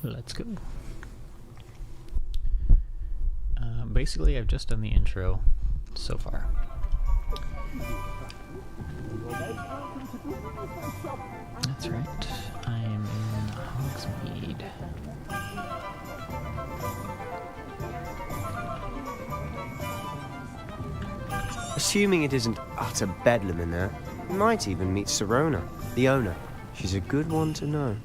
Let's go. Basically, I've just done the intro so far. That's right. I am in Hogsmeade. Assuming it isn't utter bedlam in there, you might even meet Sirona, the owner. She's a good one to know.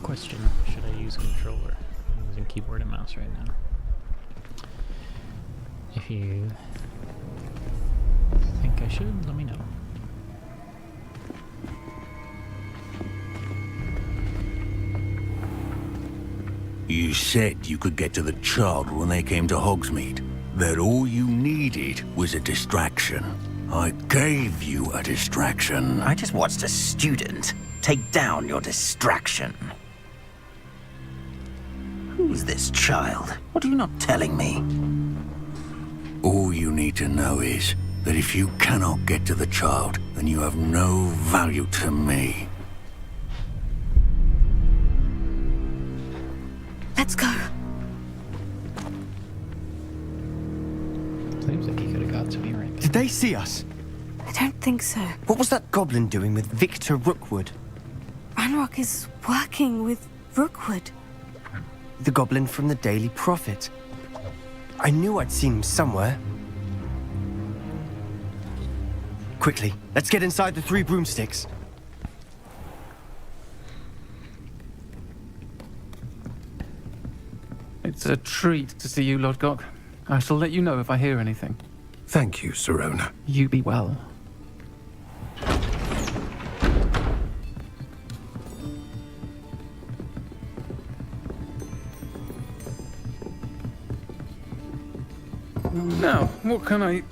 Question, should I use controller? I'm using keyboard and mouse right now. If you think I should, let me know. You said you could get to the child when they came to Hogsmeade. That all you needed was a distraction. I gave you a distraction. I just watched a student take down your distraction. Who's this child? What are you not telling me? All you need to know is that if you cannot get to the child, then you have no value to me. Let's go. Seems like he could have got to me right there. Did they see us? I don't think so. What was that goblin doing with Victor Rookwood? Ranrock is working with Rookwood. The goblin from the Daily Prophet. I knew I'd seen him somewhere. Quickly, let's get inside the Three Broomsticks. It's a treat to see you, Lodgok. I shall let you know if I hear anything. Thank you, Sirona. You be well. Now, what can I...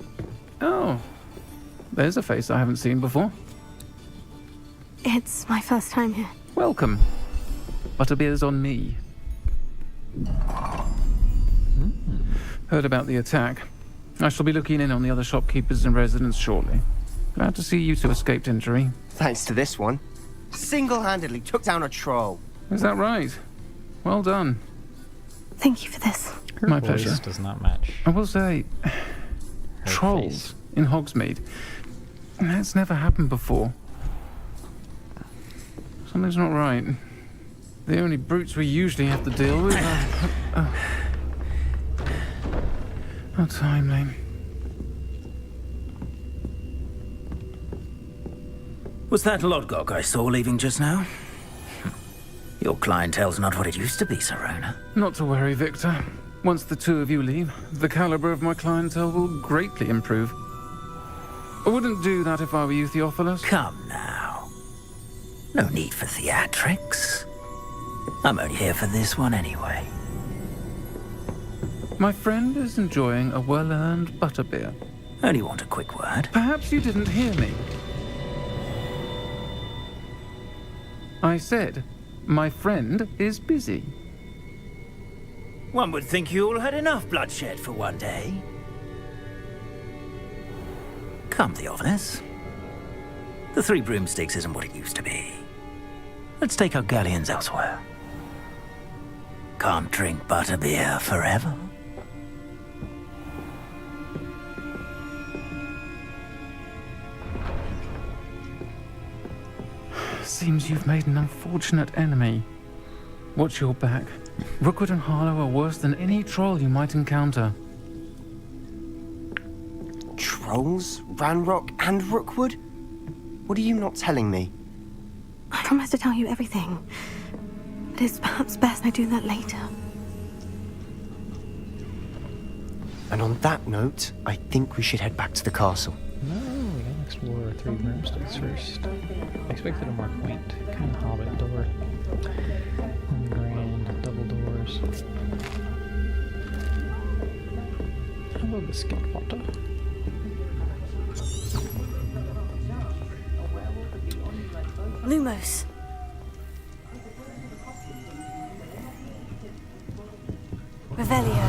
Oh, there's a face I haven't seen before. It's my first time here. Welcome. Butterbeer's on me. Heard about the attack. I shall be looking in on the other shopkeepers and residents shortly. Glad to see you two escaped injury. Thanks to this one. Single-handedly took down a troll. Is that right? Well done. Thank you for this. Her My voice pleasure. does not match I will say, her trolls face. in Hogsmeade. That's never happened before. Something's not right. The only brutes we usually have to deal with are... How timely. Was that Lodgok I saw leaving just now? Your clientele's not what it used to be, Sirona. Not to worry, Victor. Once the two of you leave, the caliber of my clientele will greatly improve. I wouldn't do that if I were you, Theophilus. Come now. No need for theatrics. I'm only here for this one anyway. My friend is enjoying a well-earned butterbeer. Only want a quick word. Perhaps you didn't hear me. I said, my friend is busy. One would think you all had enough bloodshed for one day. Come, Theophilus. The Three Broomsticks isn't what it used to be. Let's take our galleons elsewhere. Can't drink butterbeer forever. Seems you've made an unfortunate enemy. Watch your back. Rookwood and Harlow are worse than any troll you might encounter. Trolls? Ranrock and Rookwood? What are you not telling me? I promise to tell you everything. But it's perhaps best I do that later. And on that note, I think we should head back to the castle. No, we gotta explore Three Broomsticks first. I expected a more quaint kind of hobbit door. And grand double doors. How about the skip water? Lumos. Revelio.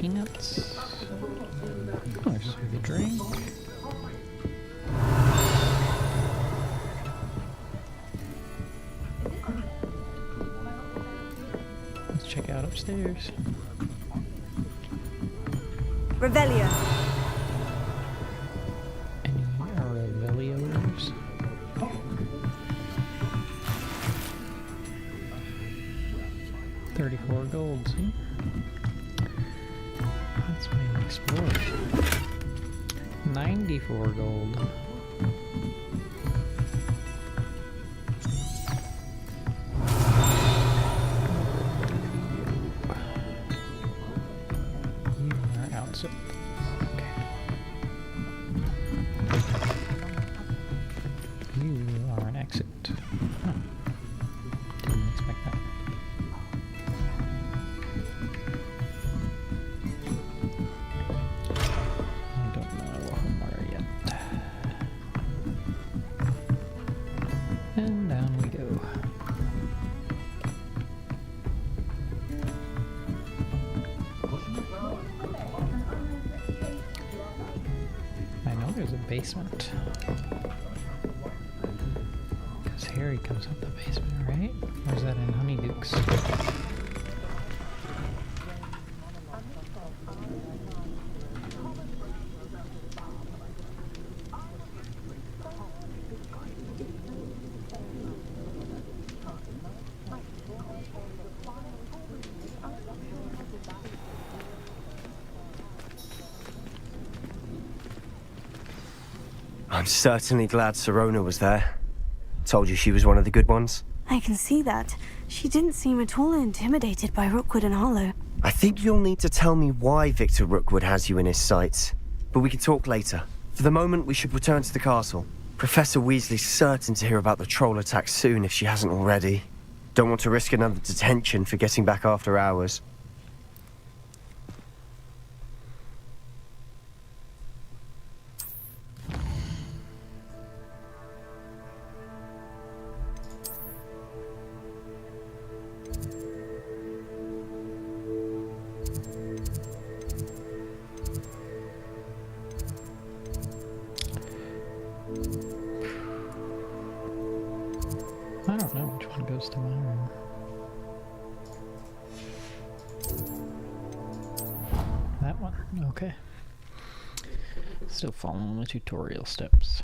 peanuts. Oh, there's a good drink. Let's check out upstairs. Revelio. Any Revelios? $34 gold, see? Let's maybe explore. 94 gold. You are outside. Okay. You are an exit. Huh. Didn't expect that. I don't know Homer yet. And down we go. I know there's a basement. Because Harry comes up the basement, right? Or is that in Honeyduke's? I'm certainly glad Sirona was there. Told you she was one of the good ones. I can see that. She didn't seem at all intimidated by Rookwood and Harlow. I think you'll need to tell me why Victor Rookwood has you in his sights. But we can talk later. For the moment, we should return to the castle. Professor Weasley's certain to hear about the troll attack soon if she hasn't already. Don't want to risk another detention for getting back after hours. I don't know which one goes to my room. That one? Okay. Still following the tutorial steps.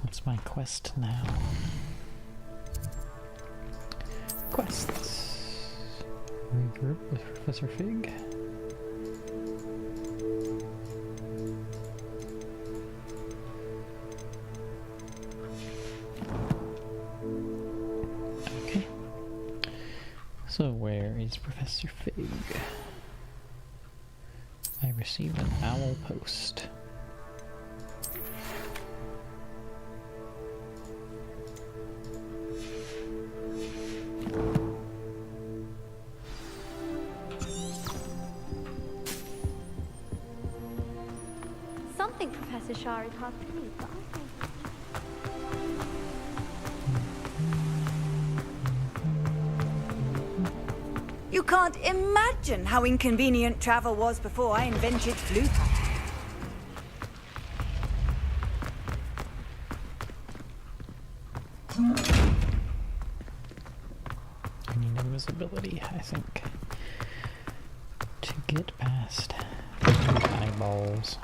What's my quest now? Quests. Regroup with Professor Fig. Okay. So where is Professor Fig? I received an owl post. Something Professor Shah is hard to believe, but I think... You can't imagine how inconvenient travel was before I invented flute. I need invisibility, I think, to get past the eyeballs.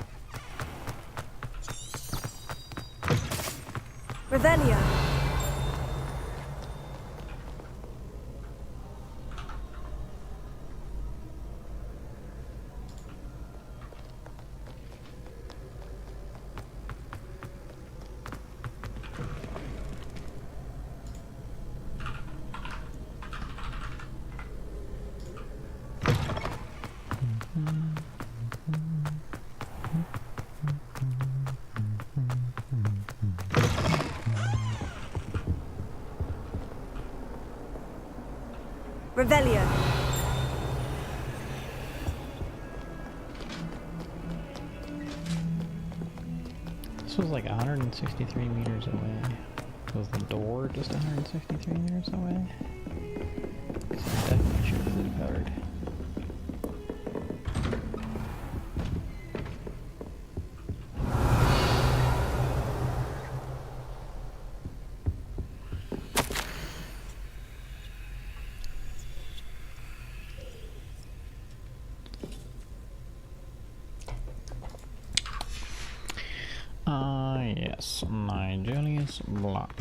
Revelio. Revelio. This was like 163 meters away. Was the door just 163 meters away? So I definitely should have been covered. Yes, Nigelius Block.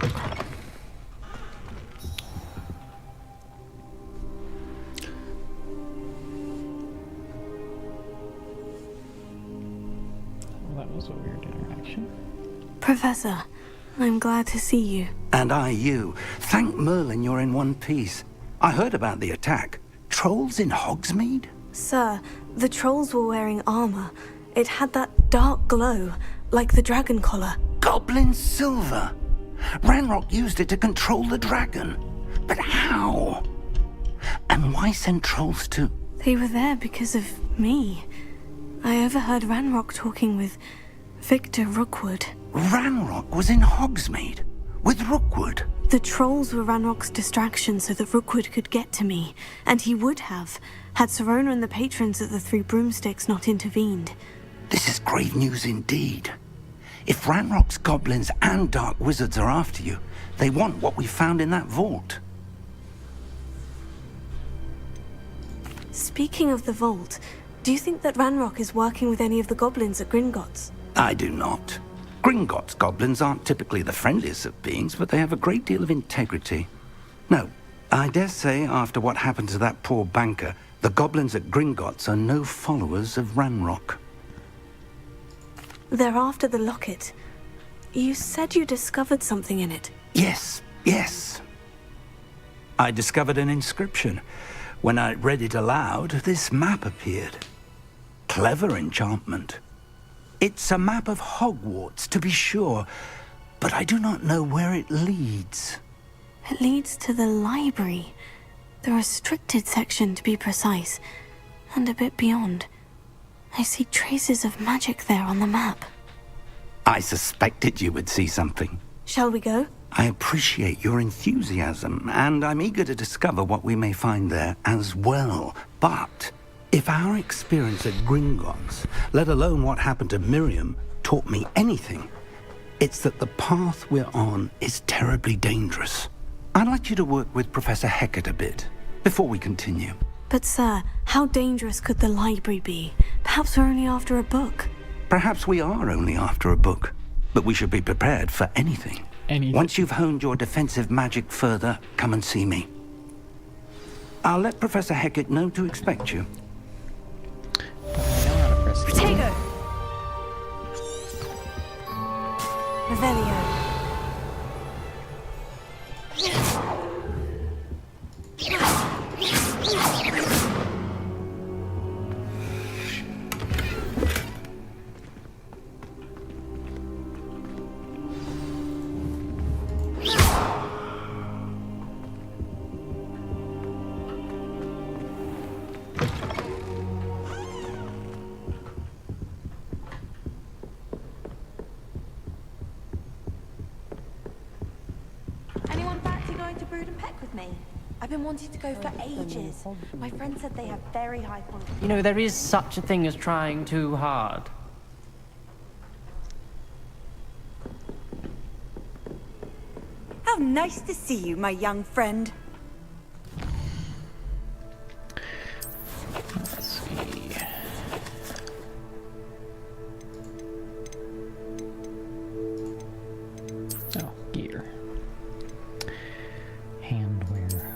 Well, that was a weird interaction. Professor, I'm glad to see you. And I you. Thank Merlin you're in one piece. I heard about the attack. Trolls in Hogsmeade? Sir, the trolls were wearing armor. It had that dark glow, like the dragon collar. Goblin silver. Ranrock used it to control the dragon. But how? And why send trolls to... They were there because of me. I overheard Ranrock talking with Victor Rookwood. Ranrock was in Hogsmeade with Rookwood. The trolls were Ranrock's distraction so that Rookwood could get to me, and he would have, had Sirona and the patrons at the Three Broomsticks not intervened. This is grave news indeed. If Ranrock's goblins and dark wizards are after you, they want what we found in that vault. Speaking of the vault, do you think that Ranrock is working with any of the goblins at Gringotts? I do not. Gringotts goblins aren't typically the friendliest of beings, but they have a great deal of integrity. No, I dare say after what happened to that poor banker, the goblins at Gringotts are no followers of Ranrock. They're after the locket. You said you discovered something in it. Yes. I discovered an inscription. When I read it aloud, this map appeared. Clever enchantment. It's a map of Hogwarts, to be sure, but I do not know where it leads. It leads to the library. The restricted section, to be precise, and a bit beyond. I see traces of magic there on the map. I suspected you would see something. Shall we go? I appreciate your enthusiasm, and I'm eager to discover what we may find there as well. But if our experience at Gringotts, let alone what happened to Miriam, taught me anything, it's that the path we're on is terribly dangerous. I'd like you to work with Professor Hecat a bit before we continue. But sir, how dangerous could the library be? Perhaps we're only after a book. Perhaps we are only after a book, but we should be prepared for anything. Once you've honed your defensive magic further, come and see me. I'll let Professor Hecat know to expect you. Protego! Revelio. Anyone fancy going to Brood and Peck with me? I've been wanting to go for ages. My friend said they have very high quality. You know, there is such a thing as trying too hard. How nice to see you, my young friend. Let's see. Oh, gear. Handwear.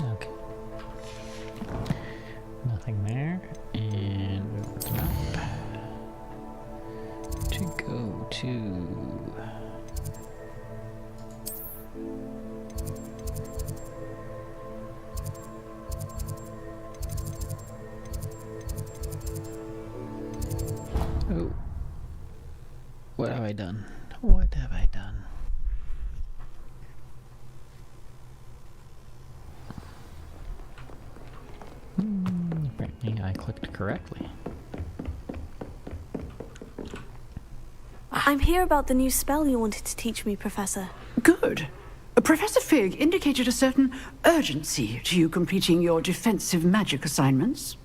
Okay. Nothing there. And we open the map. To go to... Oh. What have I done? What have I done? Apparently I clicked correctly. I'm here about the new spell you wanted to teach me, Professor. Good. Professor Fig indicated a certain urgency to you completing your defensive magic assignments.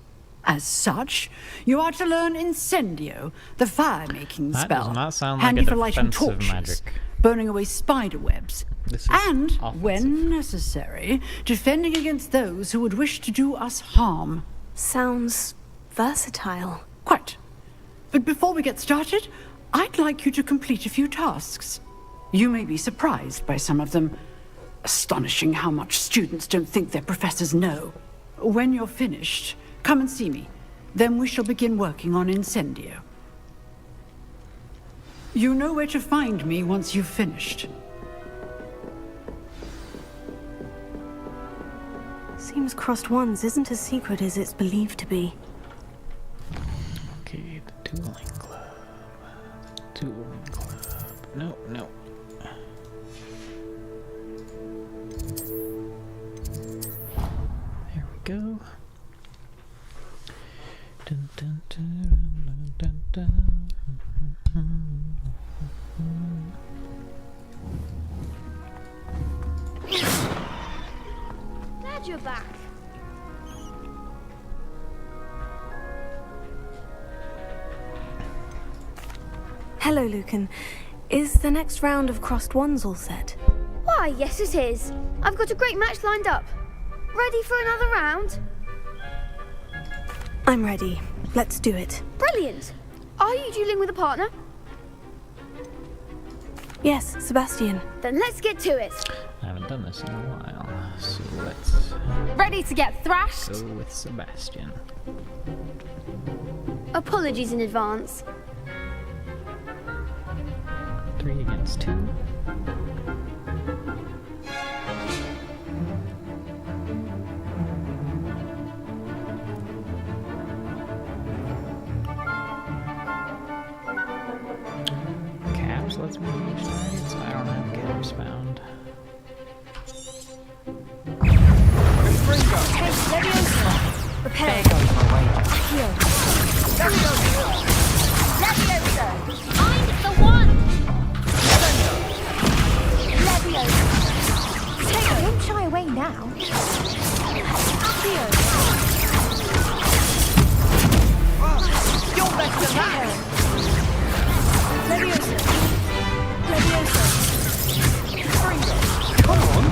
As such, you are to learn Incendio, the fire-making That spell. does not sound like handy a for lighting defensive torches, magic. burning away spider webs, This is and, offensive. when necessary, defending against those who would wish to do us harm. Sounds versatile. Quite. But before we get started, I'd like you to complete a few tasks. You may be surprised by some of them. Astonishing how much students don't think their professors know. When you're finished, come and see me. Then we shall begin working on Incendio. You know where to find me once you've finished. Seems Crossed Wands isn't as secret as it's believed to be. Okay, the dueling club. Dueling club. No, no. There we go. Dun, dun, dun, dun, dun, Glad you're back. Hello, Lucan. Is the next round of Crossed Wands all set? Why, yes it is. I've got a great match lined up. Ready for another round? I'm ready. Let's do it. Brilliant. Are you dueling with a partner? Yes, Sebastian. Then let's get to it. I haven't done this in a while, so let's Ready to get thrashed? go with Sebastian. Apologies in advance. 3 against 2. Caps lets me reach targets. I don't have caps found. Prepare. I'm the one! Don't shy away now. You're better than that. Leviosa. Come on.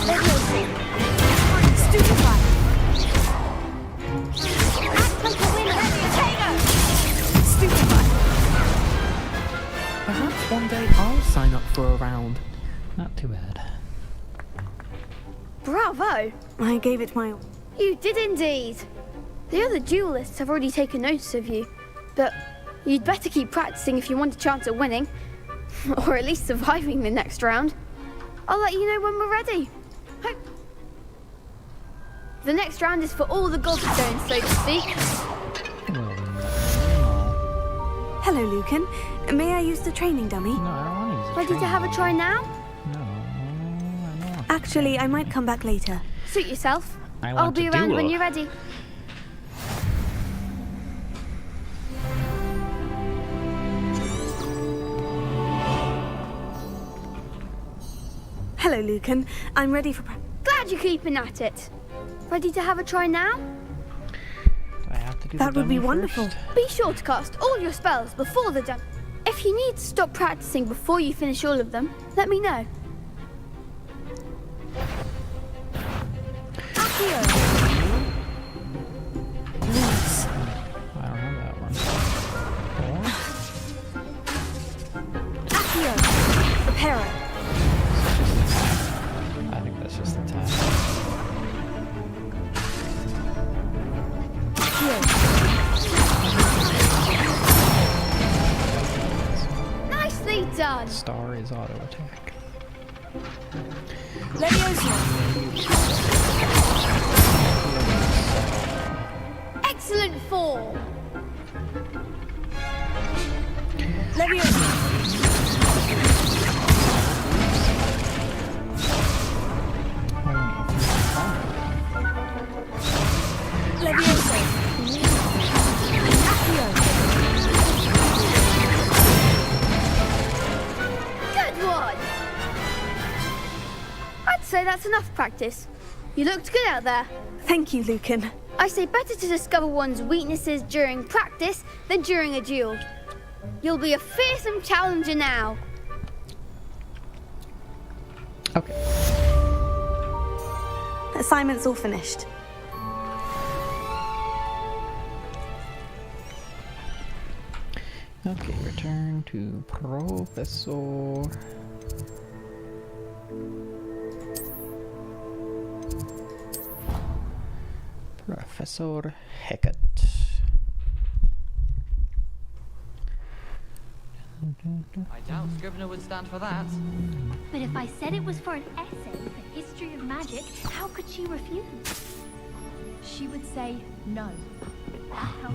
Leviosa. Perhaps one day I'll sign up for a round. Not too bad. Bravo! I gave it my... You did indeed. The other duelists have already taken notice of you, but you'd better keep practicing if you want a chance at winning, or at least surviving the next round. I'll let you know when we're ready. The next round is for all the gobstones, so to speak. Hello, Lucan. May I use the training dummy? No, I don't want to use it. Ready to have a try now? No, I don't. Actually, I might come back later. Suit yourself. I want I'll be to around when duel. you're ready. Hello, Lucan. I'm ready for... Glad you're keeping at it. Ready to have a try now? Do I have to do That the would be dummy wonderful. first? Be sure to cast all your spells before the dummy. If you need to stop practicing before you finish all of them, let me know. I don't have that one. Prepare. I think that's just the tap. Nicely done. Star is auto attack. Leviosa. excellent form. Good one. I'd say that's enough practice. You looked good out there. Thank you, Lucan. I say better to discover one's weaknesses during practice than during a duel. You'll be a fearsome challenger now. Okay. Assignment's all finished. Okay, return to Professor. Professor Hecat. I doubt Scrivener would stand for that. But if I said it was for an essay for history of magic, how could she refuse? She would say no. How?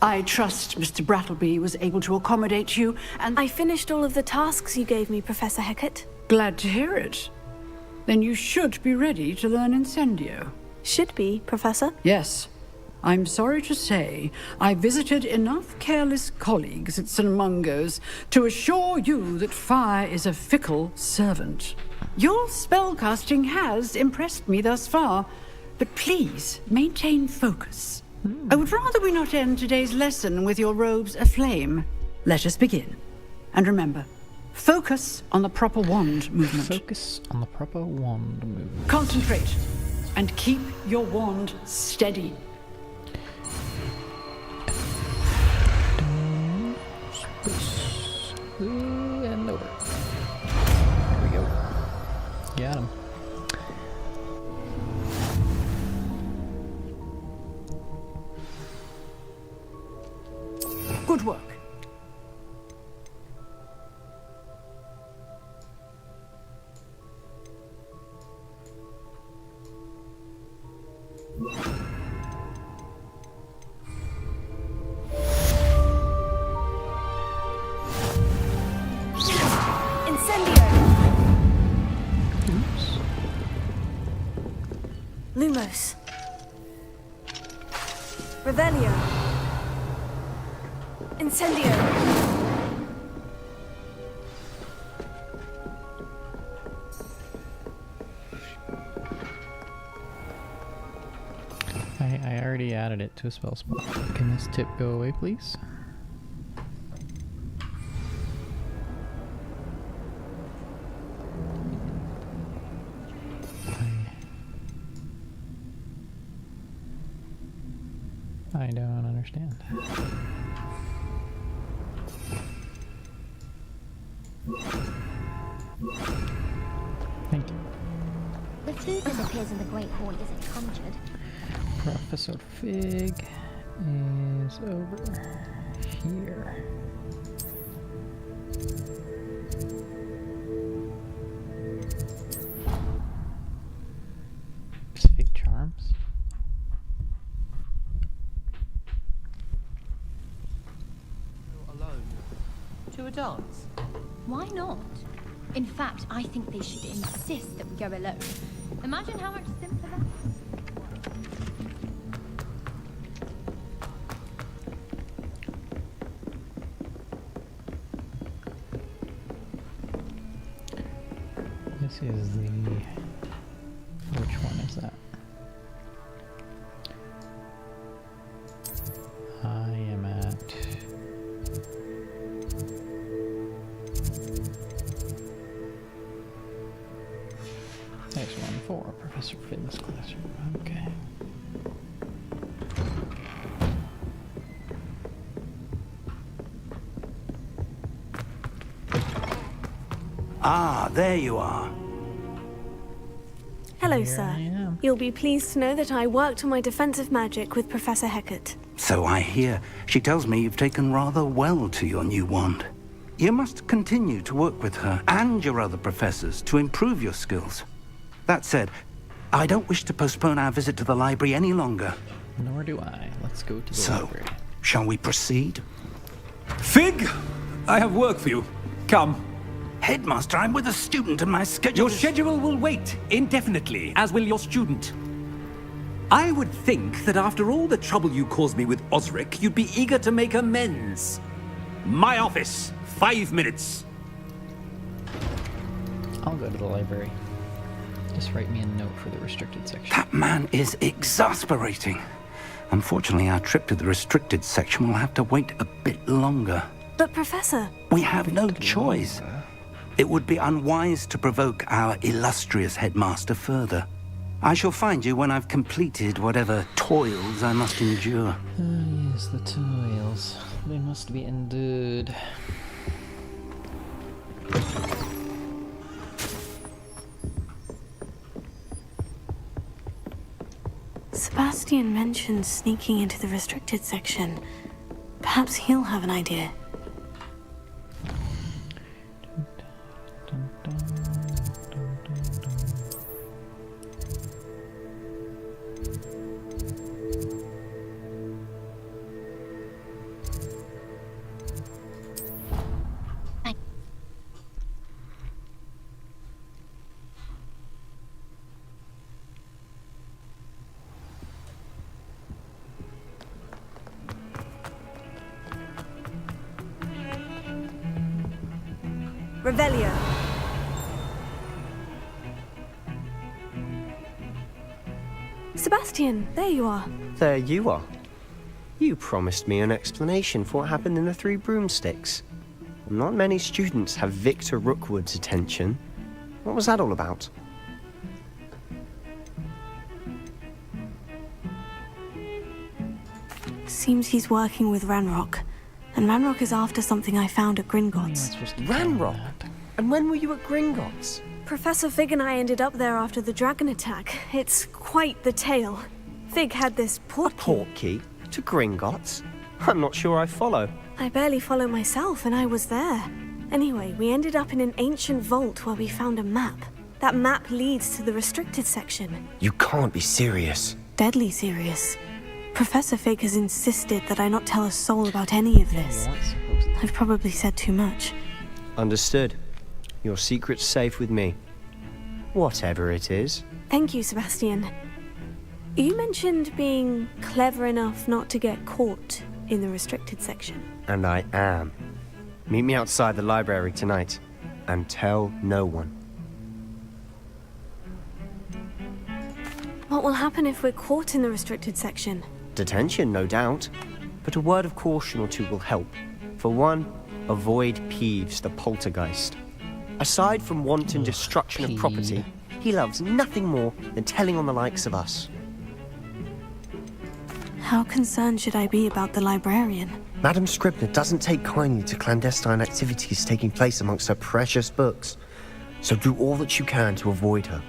I trust Mr. Brattleby was able to accommodate you, and I finished all of the tasks you gave me, Professor Hecat. Glad to hear it. Then you should be ready to learn Incendio. Should be, Professor? Yes. I'm sorry to say, I visited enough careless colleagues at St. Mungo's to assure you that fire is a fickle servant. Your spellcasting has impressed me thus far, but please maintain focus. I would rather we not end today's lesson with your robes aflame. Let us begin. And remember, focus on the proper wand movement. Focus on the proper wand movement. Concentrate and keep your wand steady. And over. There we go. Got him. Good work. Incendio! Oops. Lumos. Revelio. Incendio! I already added it to a spell spot. Can this tip go away, please? I don't understand. Thank you. The food that appears in the Great Hall isn't conjured. Professor Fig is over here. Is Fig Charms? Alone. To a dance? Why not? In fact, I think they should insist that we go alone. Imagine how much simpler that is. This is the... Which one is that? I am at... There's one for Professor Fig's classroom. Okay. Ah, there you are. Hello, Here sir. I am. You'll be pleased to know that I worked on my defensive magic with Professor Hecat. So I hear. She tells me you've taken rather well to your new wand. You must continue to work with her and your other professors to improve your skills. That said, I don't wish to postpone our visit to the library any longer. Nor do I. Let's go to the So, library. shall we proceed? Fig! I have work for you. Come. Headmaster, I'm with a student and my schedule Your schedule will wait indefinitely, as will your student. I would think that after all the trouble you caused me with Osric, you'd be eager to make amends. My office. 5 minutes. I'll go to the library. Just write me a note for the restricted section. That man is exasperating. Unfortunately, our trip to the restricted section will have to wait a bit longer. But, Professor... We have no choice. It would be unwise to provoke our illustrious headmaster further. I shall find you when I've completed whatever toils I must endure. Yes, the toils. They must be endured. Sebastian mentioned sneaking into the restricted section. Perhaps he'll have an idea. Revelio. Sebastian, there you are. There you are. You promised me an explanation for what happened in the Three Broomsticks. Not many students have Victor Rookwood's attention. What was that all about? Seems he's working with Ranrock. And Ranrock is after something I found at Gringotts. Ranrock? And when were you at Gringotts? Professor Fig and I ended up there after the dragon attack. It's quite the tale. Fig had this portkey. Portkey? To Gringotts? I'm not sure I follow. I barely follow myself, and I was there. Anyway, we ended up in an ancient vault where we found a map. That map leads to the restricted section. You can't be serious. Deadly serious. Professor Fig has insisted that I not tell a soul about any of this. I've probably said too much. Understood. Your secret's safe with me. Whatever it is. Thank you, Sebastian. You mentioned being clever enough not to get caught in the restricted section. And I am. Meet me outside the library tonight. And tell no one. What will happen if we're caught in the restricted section? Detention, no doubt. But a word of caution or two will help. For one, avoid Peeves, the poltergeist. Aside from wanton destruction of property, he loves nothing more than telling on the likes of us. How concerned should I be about the librarian? Madam Scribner doesn't take kindly to clandestine activities taking place amongst her precious books. So do all that you can to avoid her.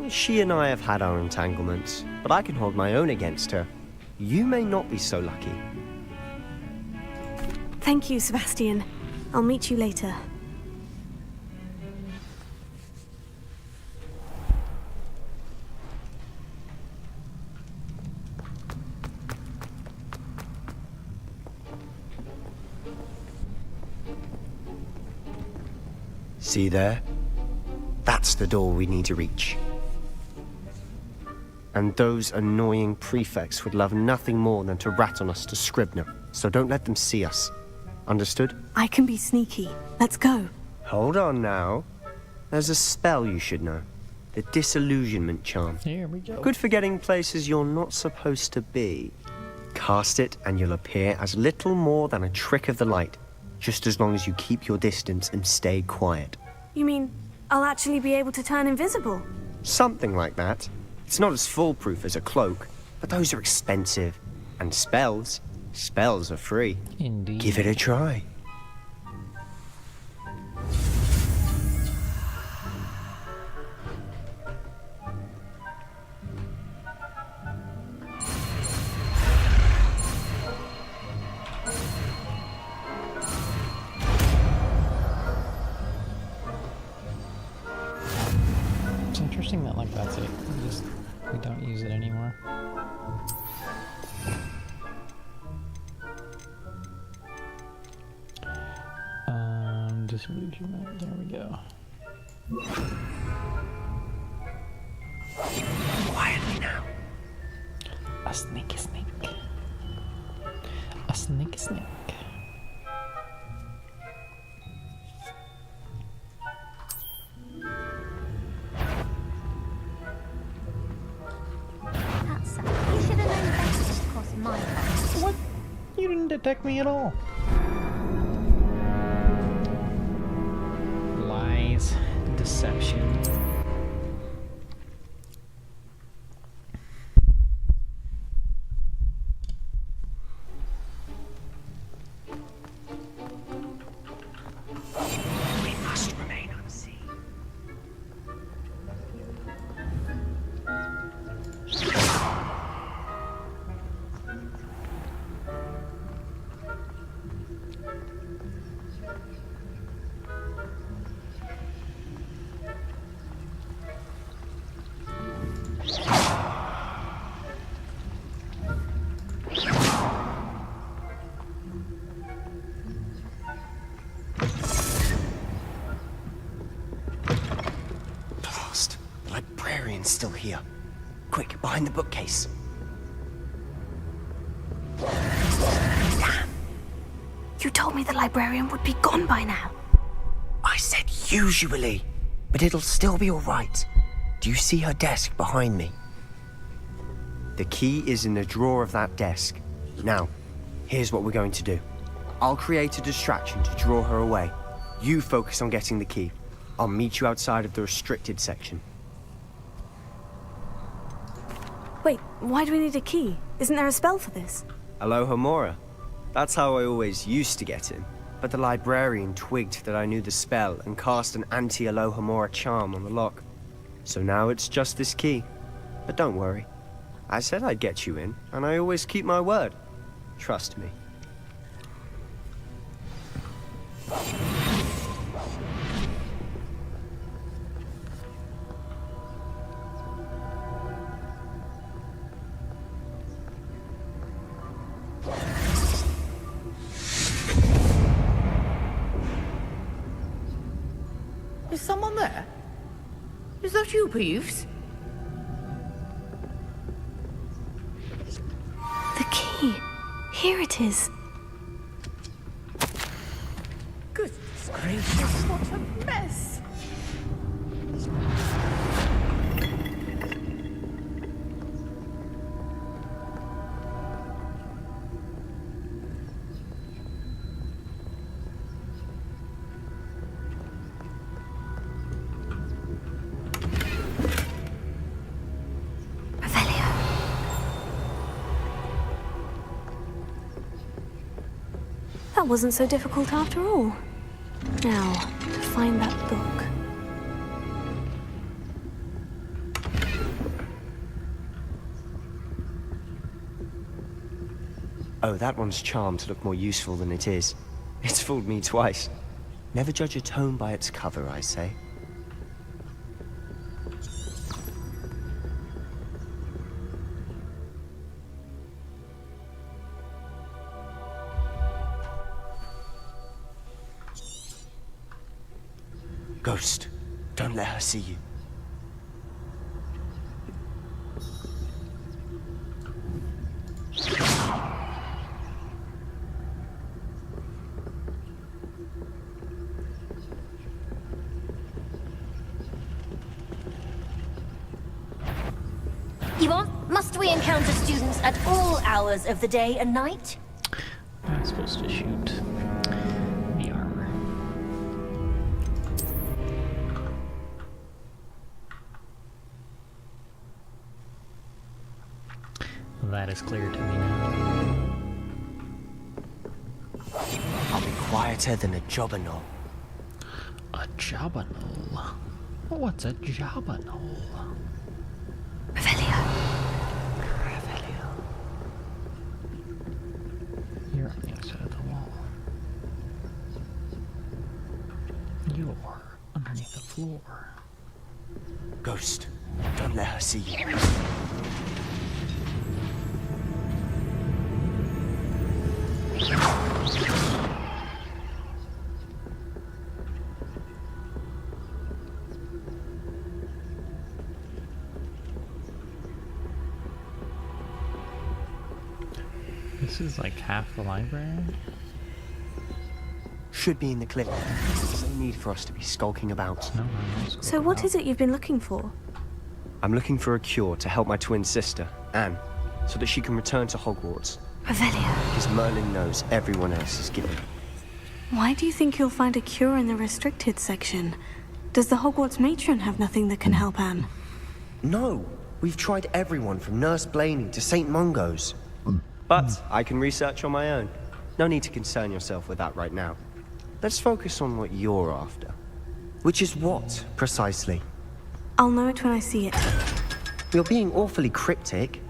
She and I have had our entanglements, but I can hold my own against her. You may not be so lucky. Thank you, Sebastian. I'll meet you later. See there? That's the door we need to reach. And those annoying prefects would love nothing more than to rat on us to Scribner, so don't let them see us. Understood? I can be sneaky. Let's go. Hold on now. There's a spell you should know. The disillusionment charm. Here we go. Good for getting places you're not supposed to be. Cast it and you'll appear as little more than a trick of the light, just as long as you keep your distance and stay quiet. You mean I'll actually be able to turn invisible? Something like that. It's not as foolproof as a cloak, but those are expensive. And spells are free. Indeed. Give it a try. interesting that like that's it. We don't use it anymore. Disillusionment. There we go. Quietly now. A sneaky snake. A sneaky snake. That's sad. You should have known better to cross my path. What? You didn't detect me at all. Lies. Deception. We must remain unseen. Blast! The librarian's still here. Quick, behind the bookcase. Damn. You told me the librarian would be gone by now. I said usually, but it'll still be all right. Do you see her desk behind me? The key is in the drawer of that desk. Now, here's what we're going to do. I'll create a distraction to draw her away. You focus on getting the key. I'll meet you outside of the restricted section. Wait, why do we need a key? Isn't there a spell for this? Alohomora. That's how I always used to get in. But the librarian twigged that I knew the spell and cast an anti-Alohomora charm on the lock. So now it's just this key. But don't worry. I said I'd get you in, and I always keep my word. Trust me. Is someone there? Is that you, Peeves? The key. Here it is. Goodness gracious, what a mess! That wasn't so difficult after all. Now, to find that book. Oh, that one's charmed to look more useful than it is. It's fooled me twice. Never judge a tome by its cover, I say. Ghost, don't let her see you. Must we encounter students at all hours of the day and night? I'm supposed to shoot the armor. That is clear to me now. I'll be quieter than a jobberknoll. A jobberknoll? What's a jobberknoll? You're on the other side of the wall. You're underneath the floor. Ghost, Don't let her see you. This is like half the library. Should be in the clip. There's no need for us to be skulking about. No, So what is it you've been looking for? I'm looking for a cure to help my twin sister, Anne, so that she can return to Hogwarts. Revelio. Because Merlin knows everyone else is given. Why do you think you'll find a cure in the restricted section? Does the Hogwarts matron have nothing that can help Anne? No, we've tried everyone from Nurse Blaney to St. Mungo's. But I can research on my own. No need to concern yourself with that right now. Let's focus on what you're after. Which is what, precisely? I'll know it when I see it. You're being awfully cryptic.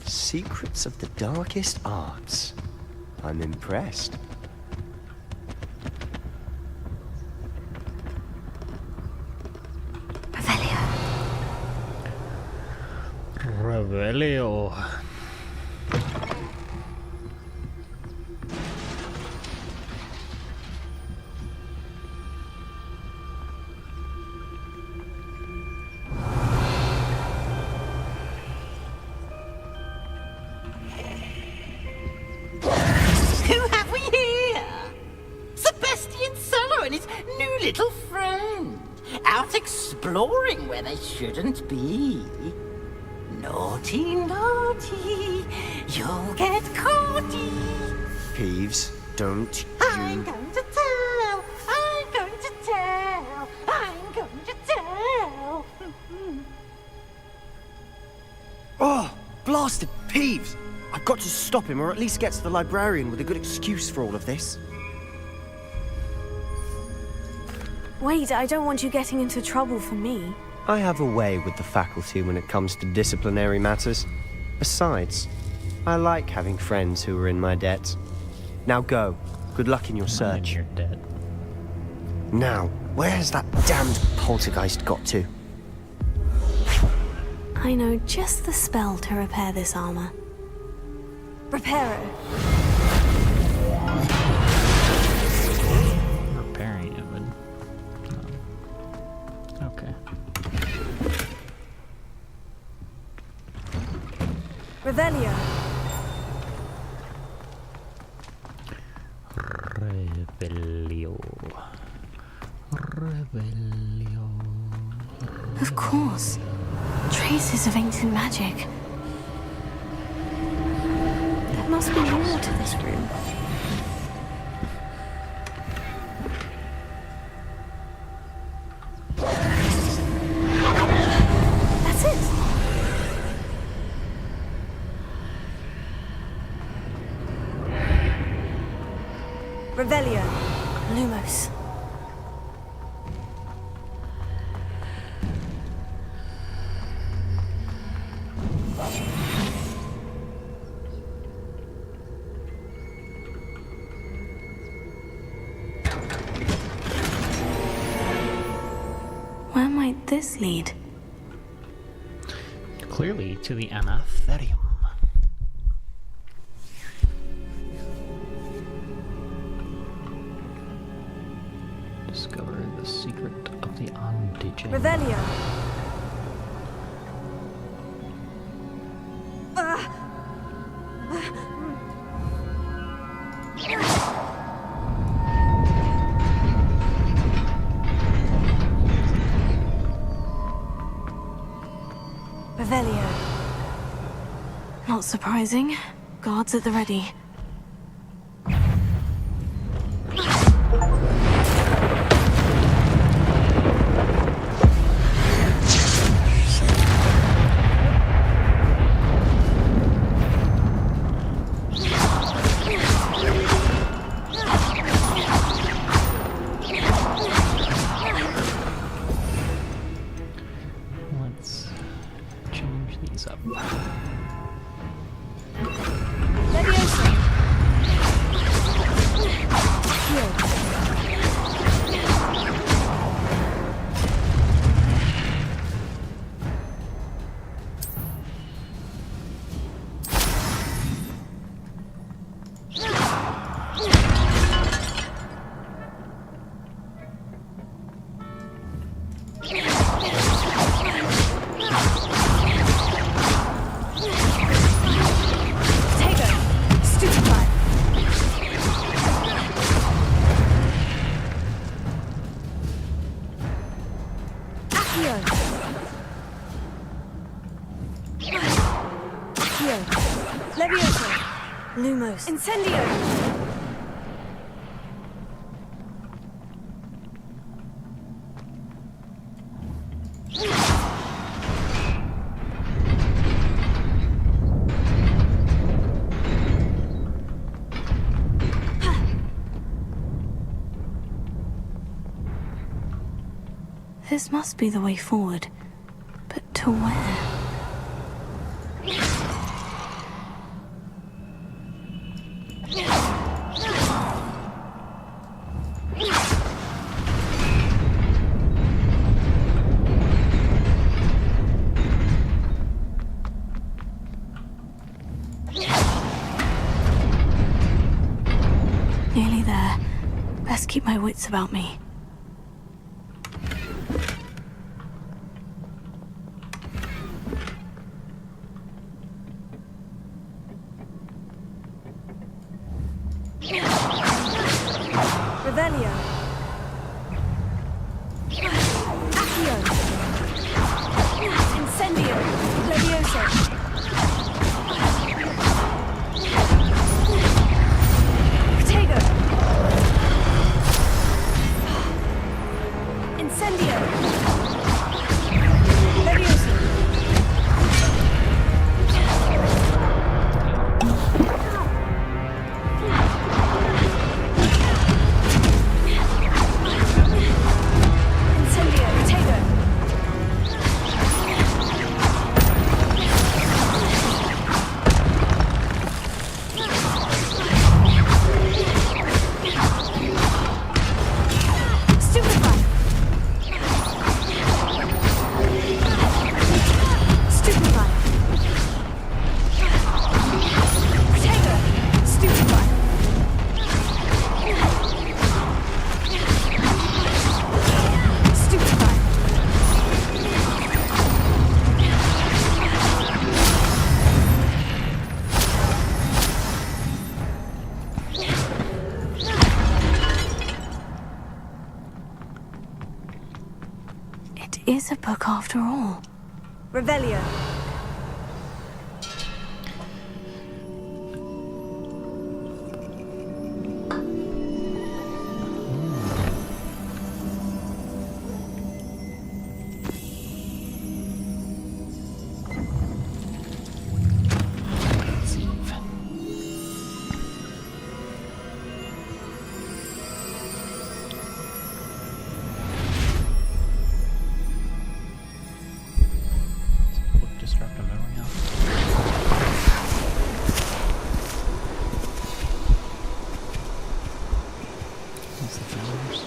Secrets of the darkest arts. I'm impressed. Revelio. Who have we here? Sebastian Solo and his new little friend. Out exploring where they shouldn't be. Naughty, naughty, you'll get caughty. Peeves, don't I'm you... going to tell, I'm going to tell, I'm going to tell. Oh, blasted Peeves! I've got to stop him, or at least get to the librarian with a good excuse for all of this. Wait, I don't want you getting into trouble for me. I have a way with the faculty when it comes to disciplinary matters. Besides, I like having friends who are in my debt. Now go. Good luck in your search. You're dead. Now, where has that damned poltergeist got to? I know just the spell to repair this armor. Reparo. Repairing it would. Okay. Revelio. Revelio. Revelio. Of course. Traces of ancient magic. There must be more to this room. That's it. Revelio. Lumos. Where might this lead? Clearly to the Anatherium. Discover the secret of the antigen. Revelio. Revelio. Not surprising. Guards at the ready. Let's change these up. Leviosa. Leviosa. Incendio! This must be the way forward. But to where? Nearly there. Best keep my wits about me. Revelio. Accio. Incendio. Leviosa. Protego. Incendio. Leviosa. It is a book after all. Revelio. Disrupt a memory house. That's the founders.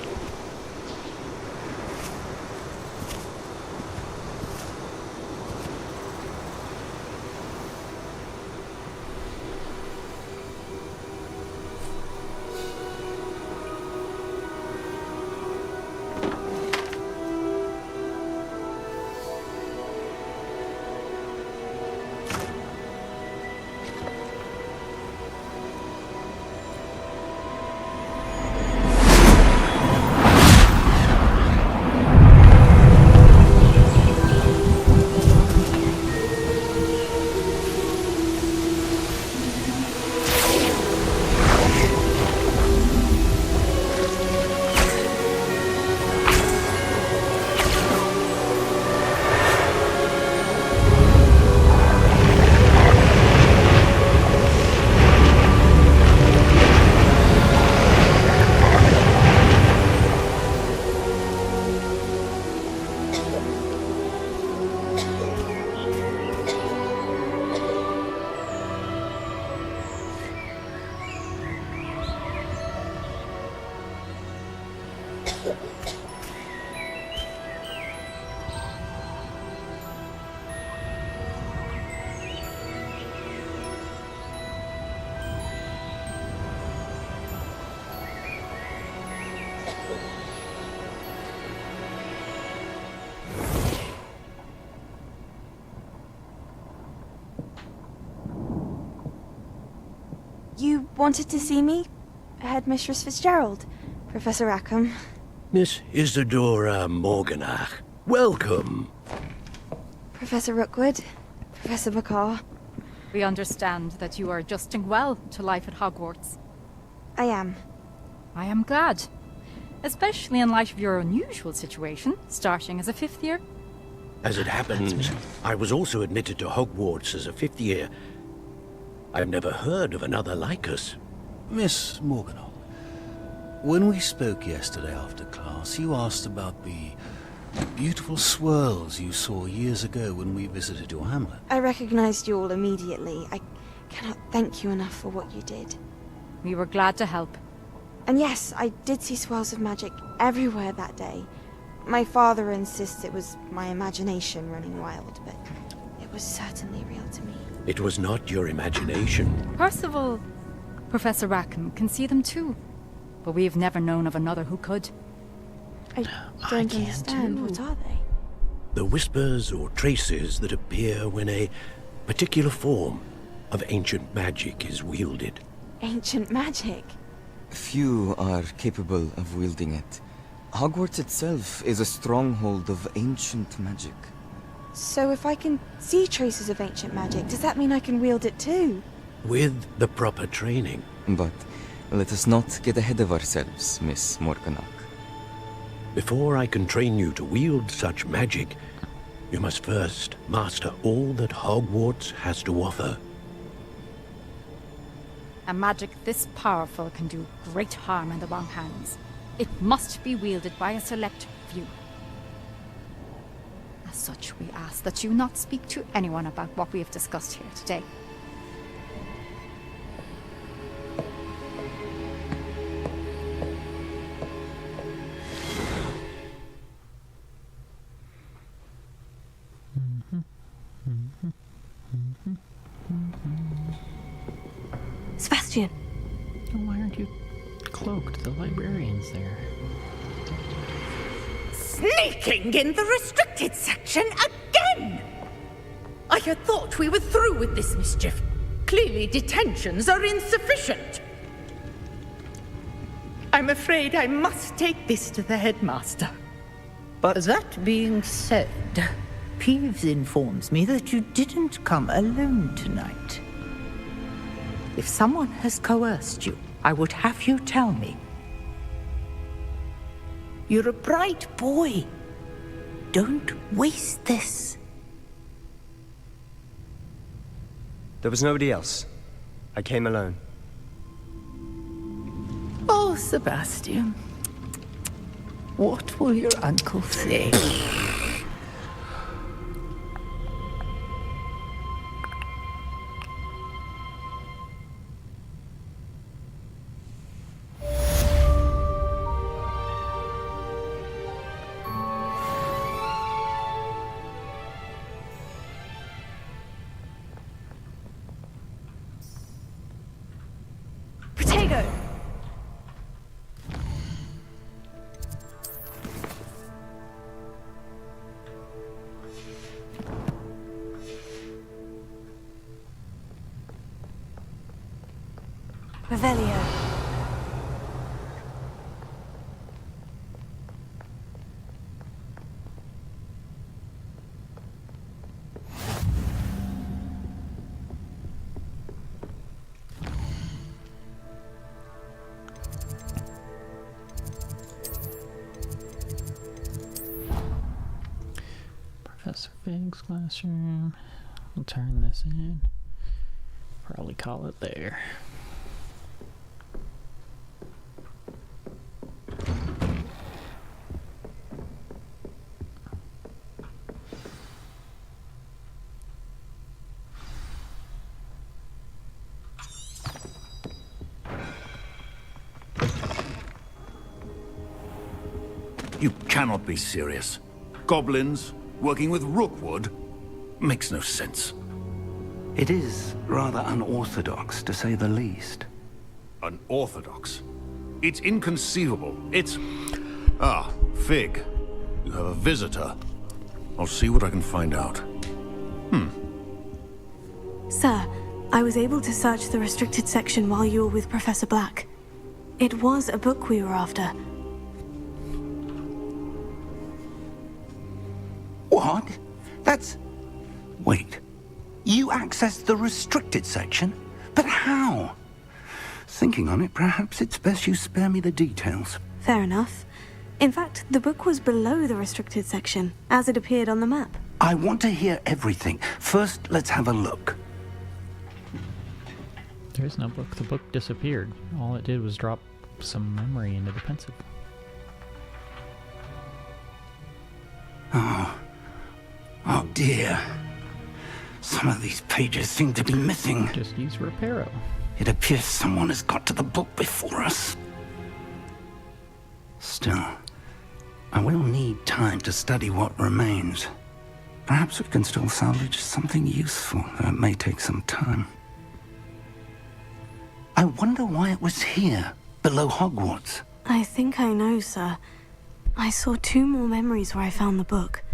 You wanted to see me? Headmistress Fitzgerald, Professor Rackham. Miss Isadora Morganach, welcome. Professor Rookwood, Professor Bakar. We understand that you are adjusting well to life at Hogwarts. I am. I am glad. Especially in light of your unusual situation, starting as a 5th year. As it happens, I was also admitted to Hogwarts as a 5th year. I've never heard of another like us. Miss Morganol, when we spoke yesterday after class, you asked about the beautiful swirls you saw years ago when we visited your hamlet. I recognized you all immediately. I cannot thank you enough for what you did. We were glad to help. And yes, I did see swirls of magic everywhere that day. My father insists it was my imagination running wild, but it was certainly real to me. It was not your imagination. Percival, Professor Rackham can see them too. But we've never known of another who could. I don't understand. What are they? The whispers or traces that appear when a particular form of ancient magic is wielded. Ancient magic? Few are capable of wielding it. Hogwarts itself is a stronghold of ancient magic. So if I can see traces of ancient magic, does that mean I can wield it too? With the proper training. But let us not get ahead of ourselves, Miss Morganach. Before I can train you to wield such magic, you must first master all that Hogwarts has to offer. A magic this powerful can do great harm in the wrong hands. It must be wielded by a select few. As such, we ask that you not speak to anyone about what we have discussed here today. Sebastian! Oh, why aren't you cloaked? The librarian's there. Sneaking in the restricted section again! I had thought we were through with this mischief. Clearly detentions are insufficient. I'm afraid I must take this to the headmaster. But that being said, Peeves informs me that you didn't come alone tonight. If someone has coerced you, I would have you tell me. You're a bright boy. Don't waste this. There was nobody else. I came alone. Oh, Sebastian. What will your uncle say? Revelio. Professor Fig's classroom. We'll turn this in. Probably call it there. You cannot be serious. Goblins working with Rookwood makes no sense. It is rather unorthodox, to say the least. Unorthodox? It's inconceivable. It's... Ah, Fig. You have a visitor. I'll see what I can find out. Sir, I was able to search the restricted section while you were with Professor Black. It was a book we were after. What? That's... Wait. You accessed the restricted section? But how? Thinking on it, perhaps it's best you spare me the details. Fair enough. In fact, the book was below the restricted section, as it appeared on the map. I want to hear everything. First, let's have a look. There's no book. The book disappeared. All it did was drop some memory into the pensive. Oh dear. Some of these pages seem to be missing. Just use Reparo. It appears someone has got to the book before us. Still, I will need time to study what remains. Perhaps we can still salvage something useful, though it may take some time. I wonder why it was here, below Hogwarts. I think I know, sir. I saw 2 more memories where I found the book.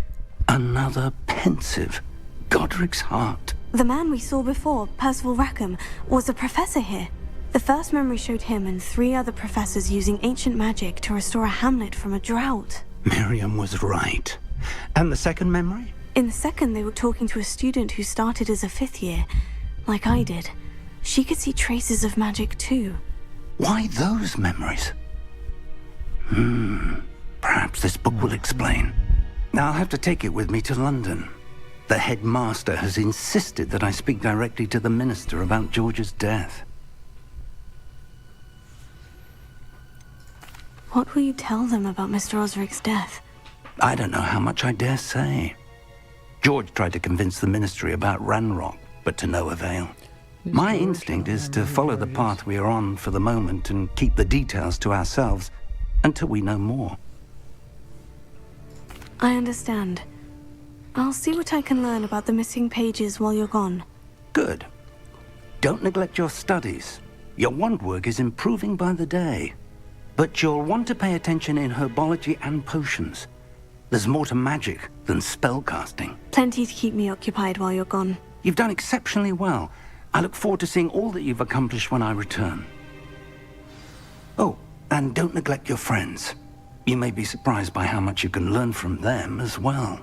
Another pensive. Godric's heart. The man we saw before, Percival Rackham, was a professor here. The first memory showed him and 3 other professors using ancient magic to restore a hamlet from a drought. Miriam was right. And the second memory? In the second, they were talking to a student who started as a 5th year, like I did. She could see traces of magic too. Why those memories? Perhaps this book will explain. Now I'll have to take it with me to London. The headmaster has insisted that I speak directly to the minister about George's death. What will you tell them about Mr. Osric's death? I don't know how much I dare say. George tried to convince the ministry about Ranrock, but to no avail. My instinct is to follow the path we are on for the moment and keep the details to ourselves until we know more. I understand. I'll see what I can learn about the missing pages while you're gone. Good. Don't neglect your studies. Your wand work is improving by the day. But you'll want to pay attention in herbology and potions. There's more to magic than spellcasting. Plenty to keep me occupied while you're gone. You've done exceptionally well. I look forward to seeing all that you've accomplished when I return. Oh, and don't neglect your friends. You may be surprised by how much you can learn from them as well.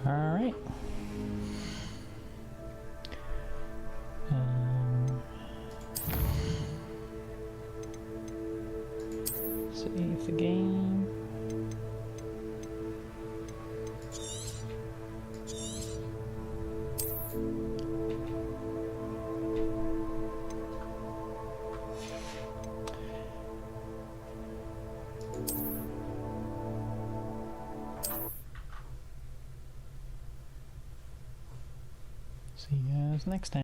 All right. Save the game. See you guys next time.